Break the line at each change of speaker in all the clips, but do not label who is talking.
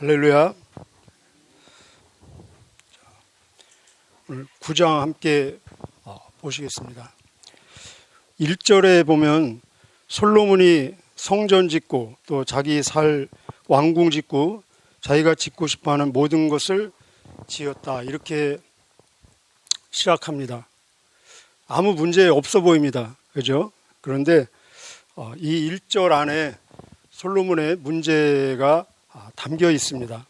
할렐루야. 오늘 9장 함께 보시겠습니다. 1절에 보면 솔로몬이 성전 짓고 또 자기 살 왕궁 짓고 자기가 짓고 싶어하는 모든 것을 지었다, 이렇게 시작합니다. 아무 문제 없어 보입니다. 그죠? 그런데 이 1절 안에 솔로몬의 문제가 담겨 있습니다.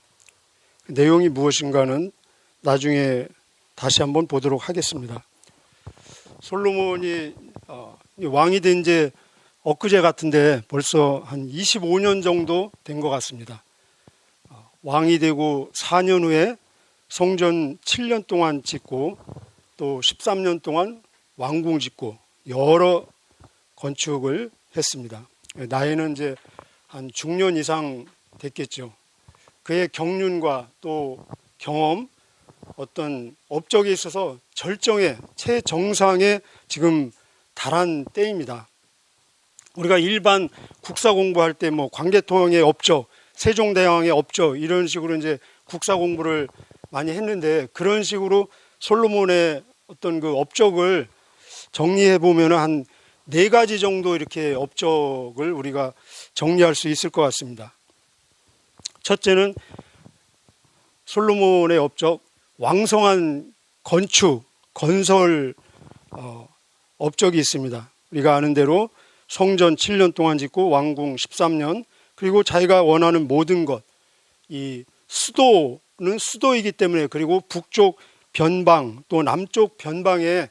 내용이 무엇인가는 나중에 다시 한번 보도록 하겠습니다. 솔로몬이 왕이 된 지 엊그제 같은데 벌써 한 25년 정도 된 것 같습니다. 왕이 되고 4년 후에 성전 7년 동안 짓고 또 13년 동안 왕궁 짓고 여러 건축을 했습니다. 나이는 이제 한 중년 이상 됐겠죠. 그의 경륜과 또 경험, 어떤 업적에 있어서 절정의 최정상에 지금 달한 때입니다. 우리가 일반 국사 공부할 때 광개토왕의 업적, 세종대왕의 업적, 이런 식으로 이제 국사 공부를 많이 했는데, 그런 식으로 솔로몬의 어떤 그 업적을 정리해 보면 한 4가지 정도 이렇게 업적을 우리가 정리할 수 있을 것 같습니다. 첫째는 솔로몬의 업적, 왕성한 건축, 건설 업적이 있습니다. 우리가 아는 대로 성전 7년 동안 짓고 왕궁 13년, 그리고 자기가 원하는 모든 것, 이 수도는 수도이기 때문에, 그리고 북쪽 변방 또 남쪽 변방에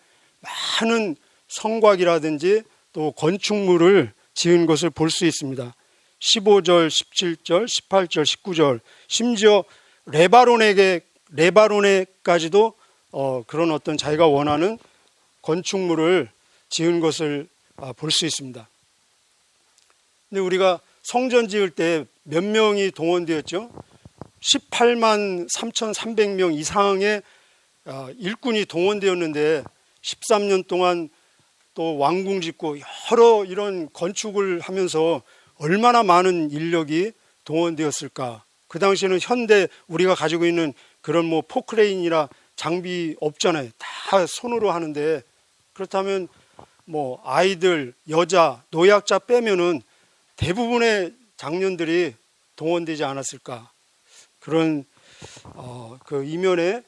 많은 성곽이라든지 또 건축물을 지은 것을 볼 수 있습니다. 15절, 17절, 18절, 19절, 심지어 레바논에까지도 그런 어떤 자기가 원하는 건축물을 지은 것을 볼 수 있습니다. 근데 우리가 성전 지을 때 몇 명이 동원되었죠? 18만 3,300명 이상의 일꾼이 동원되었는데 13년 동안 또 왕궁 짓고 여러 이런 건축을 하면서 얼마나 많은 인력이 동원되었을까. 그 당시에는 현대 우리가 가지고 있는 그런 포크레인이나 장비 없잖아요. 다 손으로 하는데, 그렇다면 아이들, 여자, 노약자 빼면은 대부분의 장년들이 동원되지 않았을까. 그런 그 이면에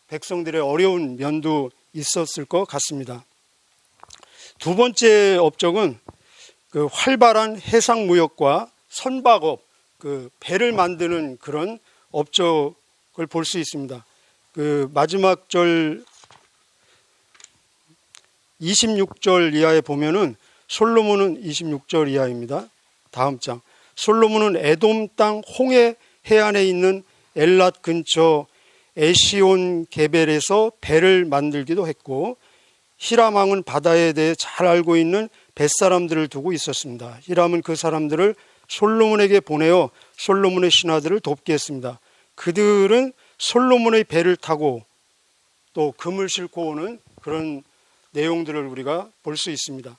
백성들의 어려운 면도 있었을 것 같습니다. 두 번째 업적은 그 활발한 해상 무역과 선박업, 그 배를 만드는 그런 업적을 볼 수 있습니다. 그 마지막 절 26절 이하에 보면은 솔로몬은 26절 이하입니다. 다음 장. 솔로몬은 에돔 땅 홍해 해안에 있는 엘랏 근처 에시온 게벨에서 배를 만들기도 했고, 히람 왕은 바다에 대해 잘 알고 있는 뱃사람들을 두고 있었습니다. 히람은 그 사람들을 솔로몬에게 보내어 솔로몬의 신하들을 돕게 했습니다. 그들은 솔로몬의 배를 타고 또 금을 싣고 오는 그런 내용들을 우리가 볼 수 있습니다.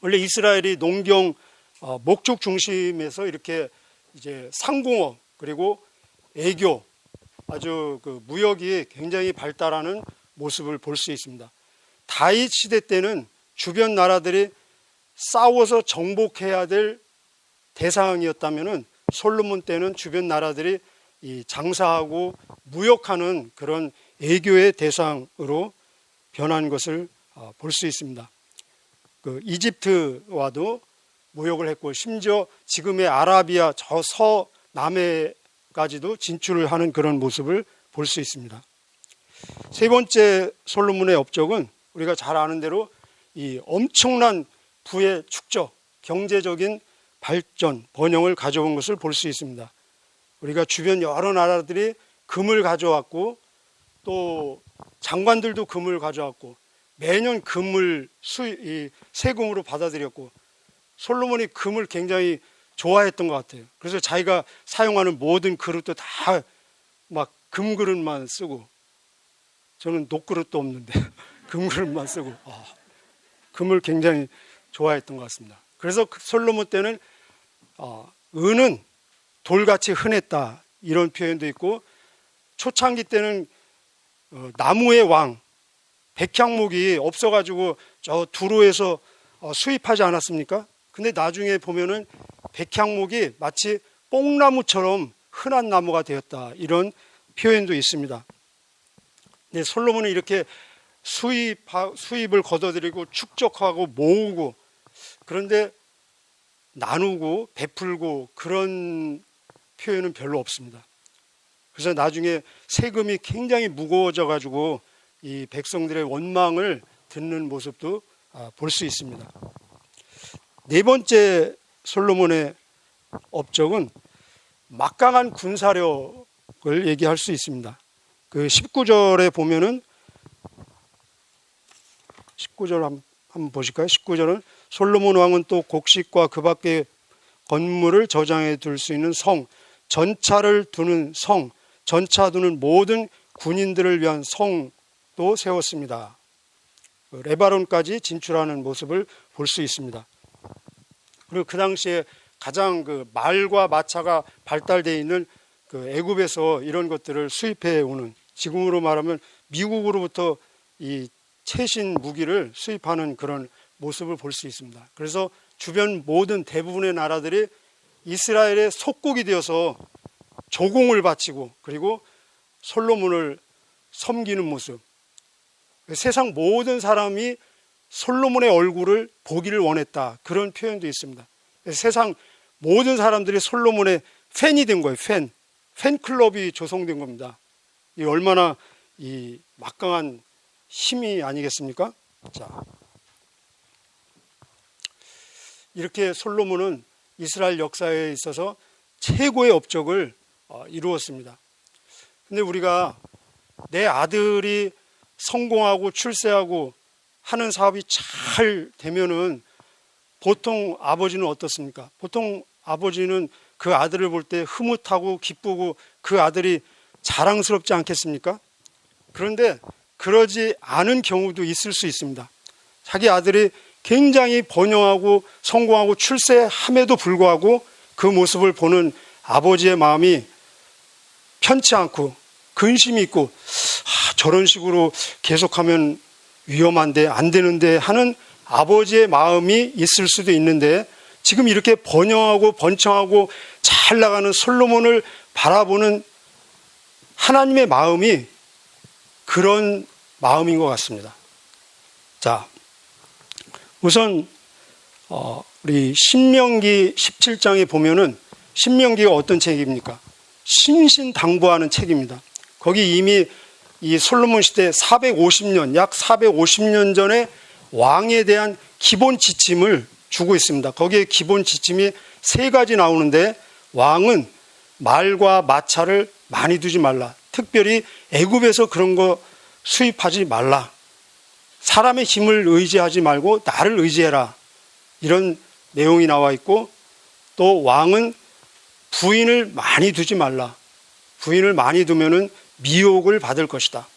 원래 이스라엘이 농경, 목축 중심에서 이렇게 이제 상공업 그리고 애교, 아주 그 무역이 굉장히 발달하는 모습을 볼 수 있습니다. 다윗 시대 때는 주변 나라들이 싸워서 정복해야 될 대상이었다면은 솔로몬 때는 주변 나라들이 이 장사하고 무역하는 그런 애교의 대상으로 변한 것을 볼 수 있습니다. 그 이집트와도 무역을 했고, 심지어 지금의 아라비아 저 서남해까지도 진출을 하는 그런 모습을 볼 수 있습니다. 세 번째 솔로몬의 업적은 우리가 잘 아는 대로 이 엄청난 부의 축적, 경제적인 발전, 번영을 가져온 것을 볼 수 있습니다. 우리가 주변 여러 나라들이 금을 가져왔고, 또 장관들도 금을 가져왔고, 매년 금을 세금으로 받아들였고, 솔로몬이 금을 굉장히 좋아했던 것 같아요. 그래서 자기가 사용하는 모든 그릇도 다 막 금그릇만 쓰고, 저는 녹그릇도 없는데 금그릇만 쓰고 금을 굉장히 좋아했던 것 같습니다. 그래서 솔로몬 때는 은은 돌같이 흔했다 이런 표현도 있고, 초창기 때는 나무의 왕 백향목이 없어가지고 저 두로에서 수입하지 않았습니까? 근데 나중에 보면은 백향목이 마치 뽕나무처럼 흔한 나무가 되었다 이런 표현도 있습니다. 근데 솔로몬은 이렇게 수입을 거둬들이고 축적하고 모으고, 그런데 나누고 베풀고 그런 표현은 별로 없습니다. 그래서 나중에 세금이 굉장히 무거워져 가지고 이 백성들의 원망을 듣는 모습도 볼 수 있습니다. 네 번째 솔로몬의 업적은 막강한 군사력을 얘기할 수 있습니다. 그 19절에 보면은 19절 한번 보실까요? 19절은 솔로몬 왕은 또 곡식과 그 밖에 건물을 저장해 둘 수 있는 성, 전차를 두는 성, 전차 두는 모든 군인들을 위한 성도 세웠습니다. 레바논까지 진출하는 모습을 볼 수 있습니다. 그리고 그 당시에 가장 그 말과 마차가 발달되어 있는 그 애굽에서 이런 것들을 수입해 오는, 지금으로 말하면 미국으로부터 이 최신 무기를 수입하는 그런 모습을 볼 수 있습니다. 그래서 주변 모든 대부분의 나라들이 이스라엘의 속국이 되어서 조공을 바치고 그리고 솔로몬을 섬기는 모습, 세상 모든 사람이 솔로몬의 얼굴을 보기를 원했다 그런 표현도 있습니다. 세상 모든 사람들이 솔로몬의 팬이 된 거예요. 팬클럽이 조성된 겁니다. 이 얼마나 이 막강한 힘이 아니겠습니까? 자, 이렇게 솔로몬은 이스라엘 역사에 있어서 최고의 업적을 이루었습니다. 근데 우리가 내 아들이 성공하고 출세하고 하는 사업이 잘 되면은 보통 아버지는 어떻습니까? 보통 아버지는 그 아들을 볼 때 흐뭇하고 기쁘고 그 아들이 자랑스럽지 않겠습니까? 그런데 그러지 않은 경우도 있을 수 있습니다. 자기 아들이 굉장히 번영하고 성공하고 출세함에도 불구하고 그 모습을 보는 아버지의 마음이 편치 않고 근심이 있고, 저런 식으로 계속하면 위험한데 안 되는데 하는 아버지의 마음이 있을 수도 있는데, 지금 이렇게 번영하고 번창하고 잘 나가는 솔로몬을 바라보는 하나님의 마음이 그런 마음인 것 같습니다. 자, 우선 우리 신명기 17장에 보면은, 신명기가 어떤 책입니까? 신신당부하는 책입니다. 거기 이미 이 솔로몬 시대 450년, 약 450년 전에 왕에 대한 기본 지침을 주고 있습니다. 거기에 기본 지침이 세 가지 나오는데, 왕은 말과 마차를 많이 두지 말라. 특별히 애굽에서 그런 거 수입하지 말라. 사람의 힘을 의지하지 말고 나를 의지해라. 이런 내용이 나와 있고, 또 왕은 부인을 많이 두지 말라. 부인을 많이 두면은 미혹을 받을 것이다.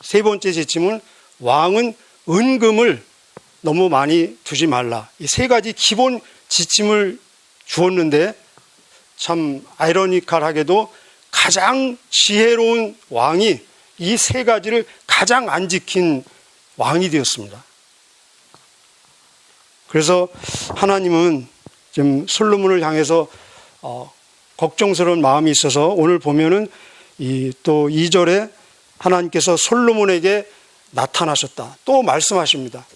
세 번째 지침은 왕은 은금을 너무 많이 두지 말라. 이 세 가지 기본 지침을 주었는데, 참 아이러니컬하게도 가장 지혜로운 왕이 이 세 가지를 가장 안 지킨 왕이 되었습니다. 그래서 하나님은 지금 솔로몬을 향해서 걱정스러운 마음이 있어서 오늘 보면은 또 2절에 하나님께서 솔로몬에게 나타나셨다. 또 말씀하십니다.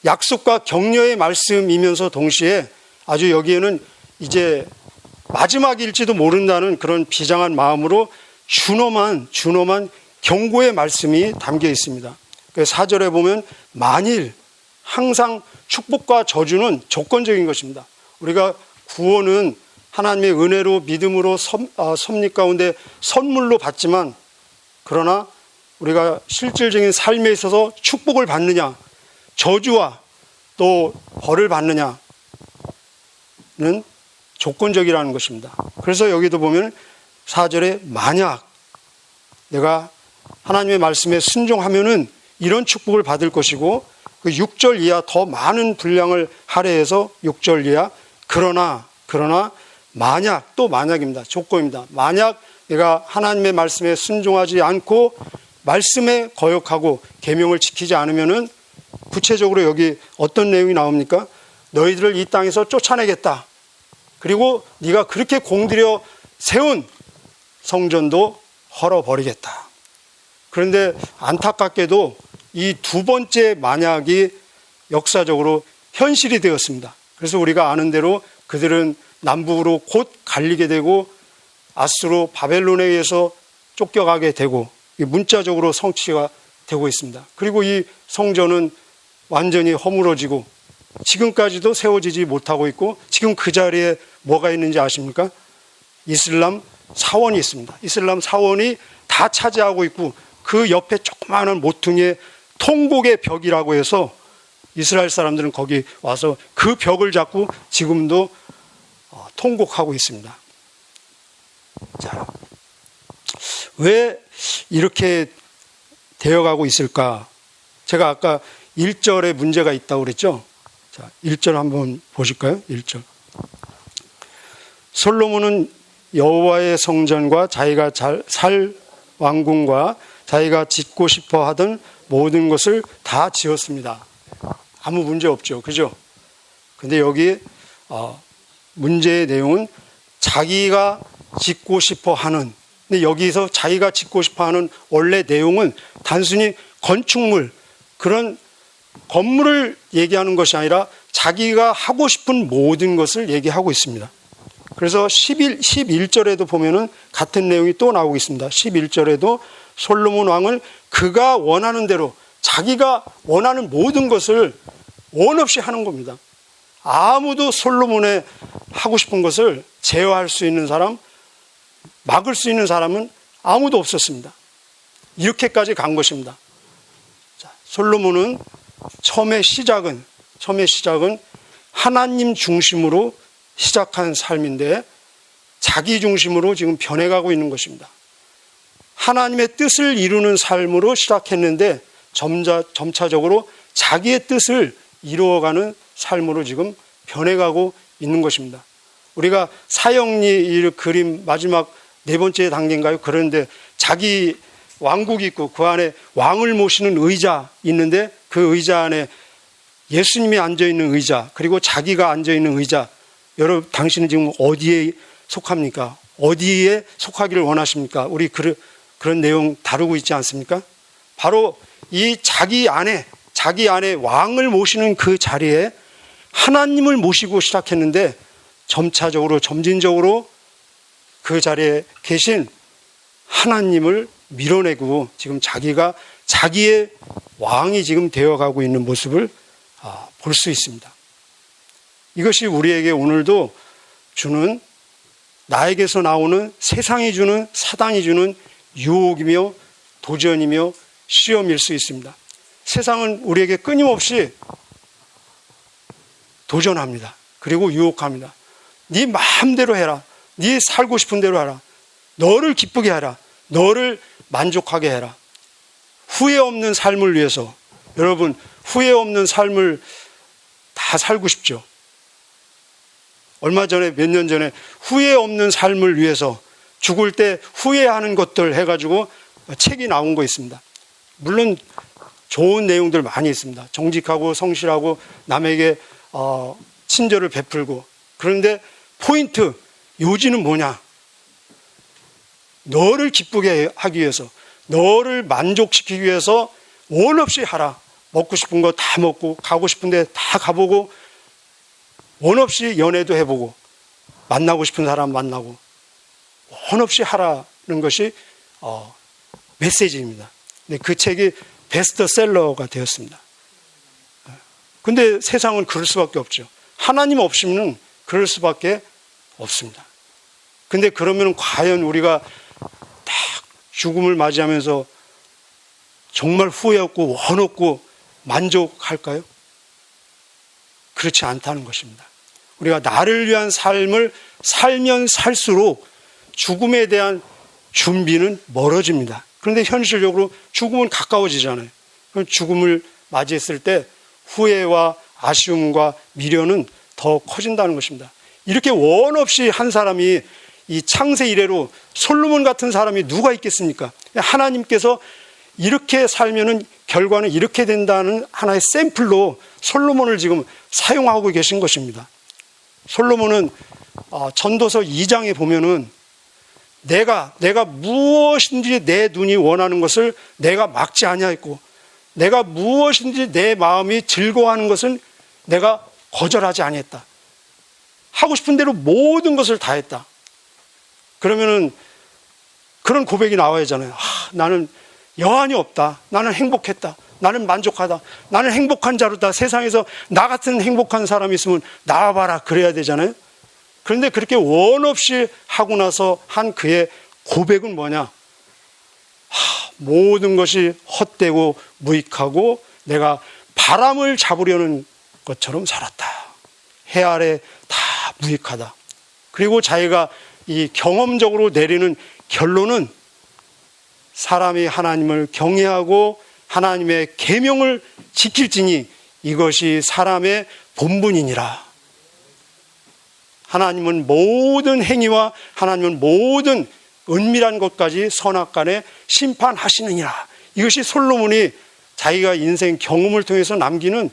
약속과 격려의 말씀이면서 동시에 아주 여기에는 이제 마지막일지도 모른다는 그런 비장한 마음으로 준엄한 경고의 말씀이 담겨 있습니다. 4절에 보면 만일, 항상 축복과 저주는 조건적인 것입니다. 우리가 구원은 하나님의 은혜로 믿음으로 섭리 가운데 선물로 받지만, 그러나 우리가 실질적인 삶에 있어서 축복을 받느냐 저주와 또 벌을 받느냐는 조건적이라는 것입니다. 그래서 여기도 보면 4절에 만약 내가 하나님의 말씀에 순종하면은 이런 축복을 받을 것이고, 그 6절 이하 더 많은 분량을 할애해서 6절 이하 그러나 만약, 또 만약입니다. 조건입니다. 만약 내가 하나님의 말씀에 순종하지 않고 말씀에 거역하고 계명을 지키지 않으면은 구체적으로 여기 어떤 내용이 나옵니까? 너희들을 이 땅에서 쫓아내겠다. 그리고 네가 그렇게 공들여 세운 성전도 헐어버리겠다. 그런데 안타깝게도 이 두 번째 만약이 역사적으로 현실이 되었습니다. 그래서 우리가 아는 대로 그들은 남북으로 곧 갈리게 되고 아수로 바벨론에 의해서 쫓겨가게 되고 문자적으로 성취가 되고 있습니다. 그리고 이 성전은 완전히 허물어지고 지금까지도 세워지지 못하고 있고, 지금 그 자리에 뭐가 있는지 아십니까? 이슬람 사원이 있습니다. 이슬람 사원이 다 차지하고 있고, 그 옆에 조그마한 모퉁이에 통곡의 벽이라고 해서 이스라엘 사람들은 거기 와서 그 벽을 잡고 지금도 통곡하고 있습니다. 자, 왜 이렇게 되어가고 있을까? 제가 아까 1절에 문제가 있다고 그랬죠? 자, 1절 한번 보실까요? 1절. 솔로몬은 여호와의 성전과 자기가 살 왕궁과 자기가 짓고 싶어 하던 모든 것을 다 지었습니다. 아무 문제 없죠. 그죠? 근데 여기 문제의 내용은 자기가 짓고 싶어 하는, 근데 여기서 자기가 짓고 싶어 하는 원래 내용은 단순히 건축물, 그런 건물을 얘기하는 것이 아니라 자기가 하고 싶은 모든 것을 얘기하고 있습니다. 그래서 11절에도 보면은 같은 내용이 또 나오고 있습니다. 11절에도 솔로몬 왕은 그가 원하는 대로 자기가 원하는 모든 것을 원 없이 하는 겁니다. 아무도 솔로몬의 하고 싶은 것을 제어할 수 있는 사람, 막을 수 있는 사람은 아무도 없었습니다. 이렇게까지 간 것입니다. 자, 솔로몬은 처음의 시작은 하나님 중심으로 시작한 삶인데 자기 중심으로 지금 변해가고 있는 것입니다. 하나님의 뜻을 이루는 삶으로 시작했는데 점차적으로 자기의 뜻을 이루어가는 삶으로 지금 변해가고 있는 것입니다. 우리가 사형리 그림 마지막 네 번째 단계인가요? 그런데 자기 왕국이 있고 그 안에 왕을 모시는 의자 있는데 그 의자 안에 예수님이 앉아있는 의자, 그리고 자기가 앉아있는 의자. 여러분, 당신은 지금 어디에 속합니까? 어디에 속하기를 원하십니까? 우리 그런 내용 다루고 있지 않습니까? 바로 이 자기 안에 왕을 모시는 그 자리에 하나님을 모시고 시작했는데 점진적으로 그 자리에 계신 하나님을 밀어내고 지금 자기가 자기의 왕이 지금 되어가고 있는 모습을 볼 수 있습니다. 이것이 우리에게 오늘도 주는, 나에게서 나오는, 세상이 주는, 사단이 주는 유혹이며 도전이며 시험일 수 있습니다. 세상은 우리에게 끊임없이 도전합니다. 그리고 유혹합니다. 네 마음대로 해라. 네 살고 싶은 대로 해라. 너를 기쁘게 해라. 너를 만족하게 해라. 후회 없는 삶을 위해서, 여러분, 후회 없는 삶을 다 살고 싶죠. 얼마 전에, 몇 년 전에 후회 없는 삶을 위해서 죽을 때 후회하는 것들 해가지고 책이 나온 거 있습니다. 물론 좋은 내용들 많이 있습니다. 정직하고 성실하고 남에게 친절을 베풀고. 그런데 포인트, 요지는 뭐냐? 너를 기쁘게 하기 위해서, 너를 만족시키기 위해서 원 없이 하라. 먹고 싶은 거 다 먹고, 가고 싶은 데 다 가보고, 원 없이 연애도 해보고, 만나고 싶은 사람 만나고, 원 없이 하라는 것이 메시지입니다. 근데 그 책이 베스트셀러가 되었습니다. 근데 세상은 그럴 수밖에 없죠. 하나님 없이는 그럴 수밖에 없습니다. 근데 그러면 과연 우리가 딱 죽음을 맞이하면서 정말 후회 없고 원 없고 만족할까요? 그렇지 않다는 것입니다. 우리가 나를 위한 삶을 살면 살수록 죽음에 대한 준비는 멀어집니다. 그런데 현실적으로 죽음은 가까워지잖아요. 그럼 죽음을 맞이했을 때 후회와 아쉬움과 미련은 더 커진다는 것입니다. 이렇게 원 없이 한 사람이 이 창세 이래로 솔로몬 같은 사람이 누가 있겠습니까? 하나님께서 이렇게 살면은 결과는 이렇게 된다는 하나의 샘플로 솔로몬을 지금 사용하고 계신 것입니다. 솔로몬은 전도서 2장에 보면은 내가 무엇인지 내 눈이 원하는 것을 내가 막지 아니하였고, 내가 무엇인지 내 마음이 즐거워하는 것은 내가 거절하지 아니했다. 하고 싶은 대로 모든 것을 다 했다. 그러면은 그런 고백이 나와야 하잖아요. 나는 여한이 없다. 나는 행복했다. 나는 만족하다. 나는 행복한 자로다. 세상에서 나 같은 행복한 사람이 있으면 나와봐라. 그래야 되잖아요. 그런데 그렇게 원 없이 하고 나서 한 그의 고백은 뭐냐? 모든 것이 헛되고 무익하고 내가 바람을 잡으려는 것처럼 살았다. 해 아래 다 무익하다. 그리고 자기가 이 경험적으로 내리는 결론은 사람이 하나님을 경외하고 하나님의 계명을 지킬지니 이것이 사람의 본분이니라. 하나님은 모든 행위와 하나님은 모든 은밀한 것까지 선악간에 심판하시느니라. 이것이 솔로몬이 자기가 인생 경험을 통해서 남기는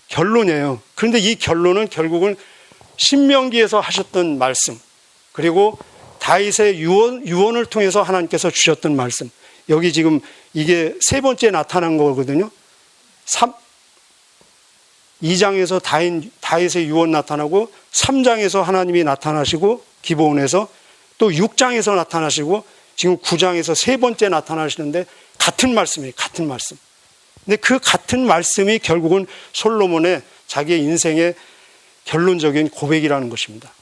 결론이에요. 그런데 이 결론은 결국은 신명기에서 하셨던 말씀, 그리고 다윗의 유언을 통해서 하나님께서 주셨던 말씀, 여기 지금 이게 세 번째 나타난 거거든요. 2장에서 다윗의 유언 나타나고, 3장에서 하나님이 나타나시고 기브온에서, 또 6장에서 나타나시고 지금 9장에서 세 번째 나타나시는데 같은 말씀이에요. 같은 말씀. 근데 그 같은 말씀이 결국은 솔로몬의 자기의 인생의 결론적인 고백이라는 것입니다.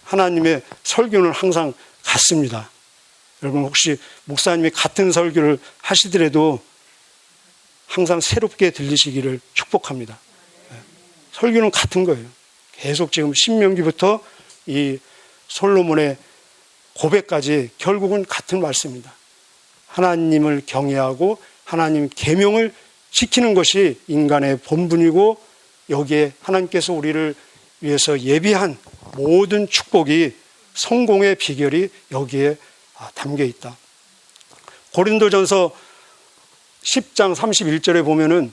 하나님의 설교는 항상 같습니다. 여러분 혹시 목사님이 같은 설교를 하시더라도 항상 새롭게 들리시기를 축복합니다. 설교는 같은 거예요. 계속 지금 신명기부터 이 솔로몬의 고백까지 결국은 같은 말씀입니다. 하나님을 경외하고 하나님 계명을 지키는 것이 인간의 본분이고, 여기에 하나님께서 우리를 위해서 예비한 모든 축복이, 성공의 비결이 여기에 담겨 있다. 고린도전서 10장 31절에 보면은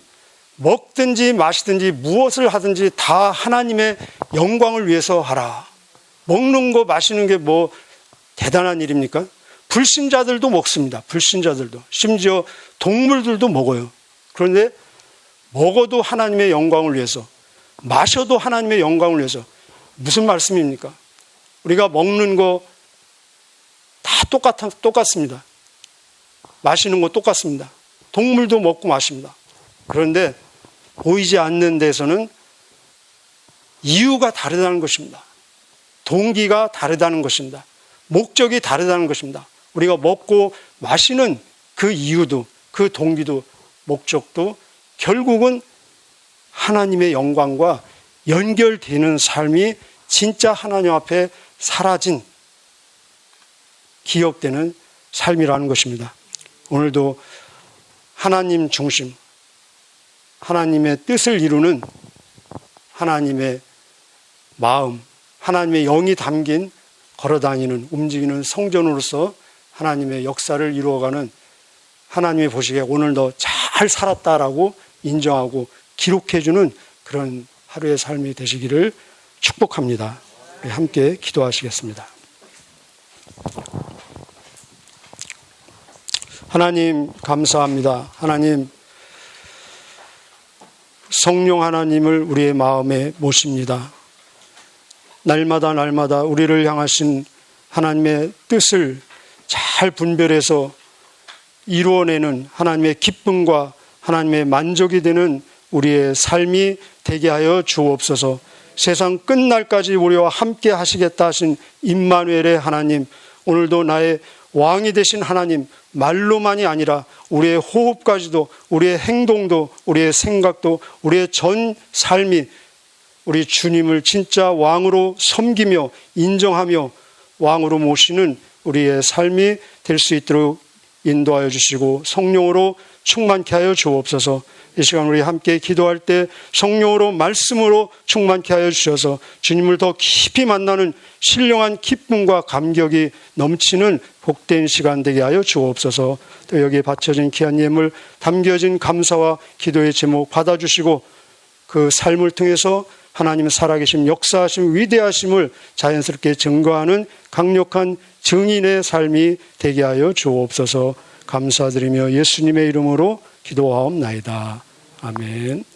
먹든지 마시든지 무엇을 하든지 다 하나님의 영광을 위해서 하라. 먹는 거 마시는 게 뭐 대단한 일입니까? 불신자들도 먹습니다. 불신자들도. 심지어 동물들도 먹어요. 그런데 먹어도 하나님의 영광을 위해서, 마셔도 하나님의 영광을 위해서. 무슨 말씀입니까? 우리가 먹는 거 다 똑같습니다. 마시는 거 똑같습니다. 동물도 먹고 마십니다. 그런데 보이지 않는 데서는 이유가 다르다는 것입니다. 동기가 다르다는 것입니다. 목적이 다르다는 것입니다. 우리가 먹고 마시는 그 이유도, 그 동기도, 목적도 결국은 하나님의 영광과 연결되는 삶이 진짜 하나님 앞에 사라진, 기억되는 삶이라는 것입니다. 오늘도 하나님 중심, 하나님의 뜻을 이루는 하나님의 마음, 하나님의 영이 담긴 걸어다니는, 움직이는 성전으로서 하나님의 역사를 이루어가는, 하나님이 보시기에 오늘 너 잘 살았다라고 인정하고 기록해주는 그런 하루의 삶이 되시기를 축복합니다. 함께 기도하시겠습니다. 하나님 감사합니다. 하나님, 성령 하나님을 우리의 마음에 모십니다. 날마다 우리를 향하신 하나님의 뜻을 잘 분별해서 이루어내는 하나님의 기쁨과 하나님의 만족이 되는 우리의 삶이 되게 하여 주옵소서. 세상 끝날까지 우리와 함께 하시겠다 하신 임마누엘의 하나님, 오늘도 나의 왕이 되신 하나님, 말로만이 아니라 우리의 호흡까지도, 우리의 행동도, 우리의 생각도, 우리의 전 삶이 우리 주님을 진짜 왕으로 섬기며 인정하며 왕으로 모시는 우리의 삶이 될 수 있도록 인도하여 주시고 성령으로 충만케 하여 주옵소서. 이 시간 우리 함께 기도할 때 성령으로 말씀으로 충만케 하여 주셔서 주님을 더 깊이 만나는 신령한 기쁨과 감격이 넘치는 복된 시간 되게 하여 주옵소서. 또 여기에 바쳐진 귀한 예물 담겨진 감사와 기도의 제목 받아주시고 그 삶을 통해서 하나님 살아계심, 역사하심, 위대하심을 자연스럽게 증거하는 강력한 증인의 삶이 되게 하여 주옵소서. 감사드리며 예수님의 이름으로 기도하옵나이다. 아멘.